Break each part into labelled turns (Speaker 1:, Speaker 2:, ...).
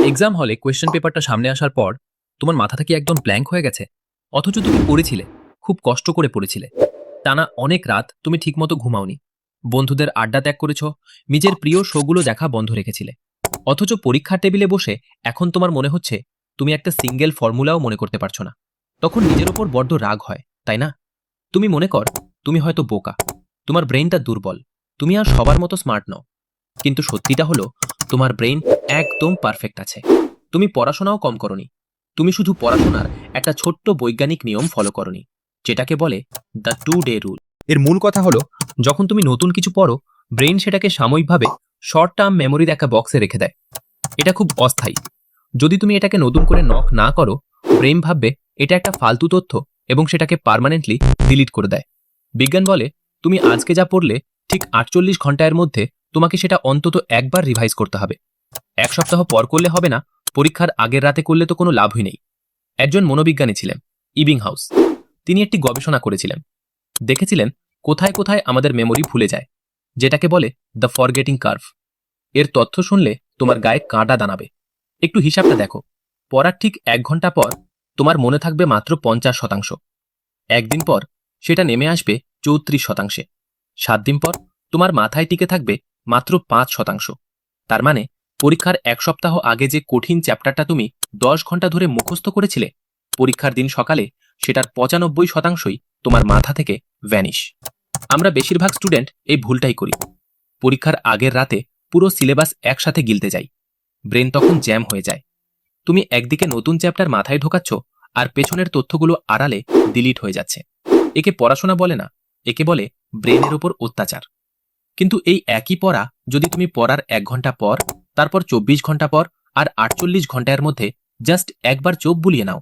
Speaker 1: Exam হলে question পেপারটা সামনে আসার পর তোমার মাথা থেকে একদম ব্ল্যাঙ্ক হয়ে গেছে, অথচ তুমি পড়েছিলে, খুব কষ্ট করে পড়েছিলে। টানা অনেক রাত তুমি ঠিকমতো ঘুমাওনি, বন্ধুদের আড্ডা ত্যাগ করেছ, নিজের প্রিয় শোগুলো দেখা বন্ধ রেখেছিলে। অথচ পরীক্ষার টেবিলে বসে এখন তোমার মনে হচ্ছে তুমি একটা সিঙ্গেল ফর্মুলাও মনে করতে পারছো না। তখন নিজের ওপর বড্ড রাগ হয়, তাই না? তুমি মনে কর তুমি হয়তো বোকা, তোমার ব্রেইনটা দুর্বল, তুমি আর সবার মতো স্মার্ট নও। কিন্তু সত্যিটা হলো তোমার ব্রেইন একদম পারফেক্ট আছে। তুমি পড়াশোনাও কম করনি, তুমি শুধু পড়াশোনার একটা ছোট্ট বৈজ্ঞানিক নিয়ম ফলো করনি, যেটাকে বলে দ্য 2 ডে রুল। এর মূল কথা হলো, যখন তুমি নতুন কিছু পড়ো, ব্রেইন সেটাকে সাময়িকভাবে শর্ট টার্ম মেমোরির একটা বক্সে রেখে দেয়। এটা খুব অস্থায়ী। যদি তুমি এটাকে নতুন করে নক না করো, ব্রেইন ভাববে এটা একটা ফালতু তথ্য এবং সেটাকে পার্মানেন্টলি ডিলিট করে দেয়। বিজ্ঞান বলে তুমি আজকে যা পড়লে ঠিক 48 ঘন্টার মধ্যে তোমাকে সেটা অন্তত একবার রিভাইজ করতে হবে। এক সপ্তাহ পর করলে হবে না, পরীক্ষার আগের রাতে করলে তো কোনো লাভই নেই। একজন মনোবিজ্ঞানী ছিলেন, ইবিংহাউস। তিনি একটি গবেষণা করেছিলেন, দেখেছিলেন কোথায় কোথায় আমাদের মেমোরি ভুলে যায়, যেটাকে বলে দ্য ফরগেটিং কার্ভ। এর তথ্য শুনলে তোমার গায়ে কাঁটা দাঁড়াবে। একটু হিসাবটা দেখো, পড়ার ঠিক 1 ঘন্টা পর তোমার মনে থাকবে মাত্র 50%। একদিন পর সেটা নেমে আসবে 34%। 7 দিন পর তোমার মাথায় টিকে থাকবে মাত্র 5%। তার মানে পরীক্ষার 1 সপ্তাহ আগে যে কঠিন চ্যাপ্টারটা তুমি 10 ঘন্টা ধরে মুখস্থ করেছিলে, পরীক্ষার দিন সকালে সেটার 95%ই তোমার মাথা থেকে ভ্যানিশ। আমরা বেশিরভাগ স্টুডেন্ট এই ভুলটাই করি। পরীক্ষার আগের রাতে পুরো সিলেবাস একসাথে গিলতে যাই। ব্রেন তখন জ্যাম হয়ে যায়। তুমি একদিকে নতুন চ্যাপ্টার মাথায় ঢোকাচ্ছ, আর পেছনের তথ্যগুলো আড়ালে ডিলিট হয়ে যাচ্ছে। একে পড়াশোনা বলে না, একে বলে ব্রেনের ওপর অত্যাচার। কিন্তু এই একই পড়া যদি তুমি পড়ার 1 ঘন্টা পর, তারপর 24 ঘন্টা পর আর 48 ঘন্টার মধ্যে জাস্ট একবার চোখ বুলিয়ে নাও,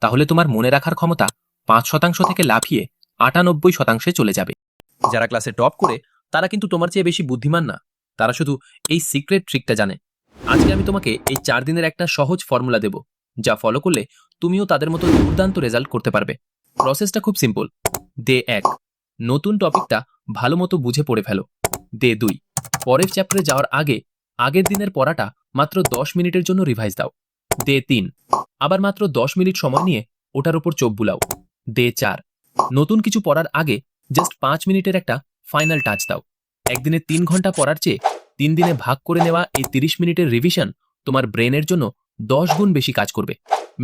Speaker 1: তাহলে তোমার মনে রাখার ক্ষমতা 5% থেকে লাফিয়ে 98%-এ চলে যাবে। যারা ক্লাসে টপ করে তারা কিন্তু তোমার চেয়ে বেশি বুদ্ধিমান না, তারা শুধু এই সিক্রেট ট্রিকটা জানে। আজকে আমি তোমাকে এই 4 দিনের একটা সহজ ফর্মুলা দেব, যা ফলো করলে তুমিও তাদের মতো দুর্দান্ত রেজাল্ট করতে পারবে। প্রসেসটা খুব সিম্পল। ডে 1, নতুন টপিকটা ভালো মতো বুঝে পড়ে ফেলো। ডে 2, পরের চ্যাপ্টারে যাওয়ার আগে আগের দিনের পড়াটা মাত্র 10 মিনিটের জন্য রিভাইজ দাও। ডে 3, আবার মাত্র 10 মিনিট সময় নিয়ে ওটার উপর চোখ বুলাও। ডে 4, নতুন কিছু পড়ার আগে জাস্ট 5 মিনিটের একটা ফাইনাল টাচ দাও। একদিনে 3 ঘন্টা পড়ার চেয়ে 3 দিনে ভাগ করে নেওয়া এই 30 মিনিটের রিভিশন তোমার ব্রেনের জন্য 10 গুণ বেশি কাজ করবে।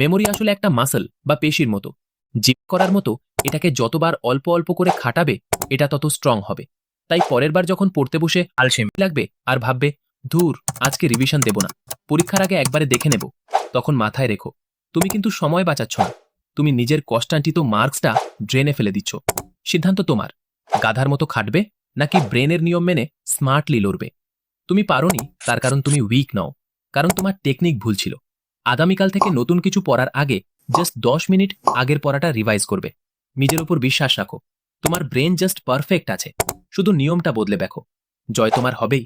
Speaker 1: মেমোরি আসলে একটা মাসল বা পেশির মতো। জিম করার মতো এটাকে যতবার অল্প অল্প করে খাটাবে, এটা তত স্ট্রং হবে। তাই পরের বার যখন পড়তে বসে আলসেমি লাগবে আর ভাববে ধুর আজকে রিভিশন দেব না, পরীক্ষার আগে একবারে দেখে নেব, তখন মাথায় রেখো তুমি কিন্তু সময় বাঁচাচ্ছ না, তুমি নিজের কষ্টান্টিত মার্কসটা ড্রেনে ফেলে দিচ্ছ। সিদ্ধান্ত তোমার, গাধার মতো খাটবে নাকি ব্রেনের নিয়ম মেনে স্মার্টলি লড়বে। তুমি পারোনি তার কারণ তুমি উইক নও, কারণ তোমার টেকনিক ভুল ছিল। আগামীকাল থেকে নতুন কিছু পড়ার আগে জাস্ট 10 মিনিট আগের পড়াটা রিভাইজ করবে। নিজের উপর বিশ্বাস রাখো, তোমার ব্রেন জাস্ট পারফেক্ট আছে, শুধু নিয়মটা বদলে দেখো। জয় তোমার হবেই।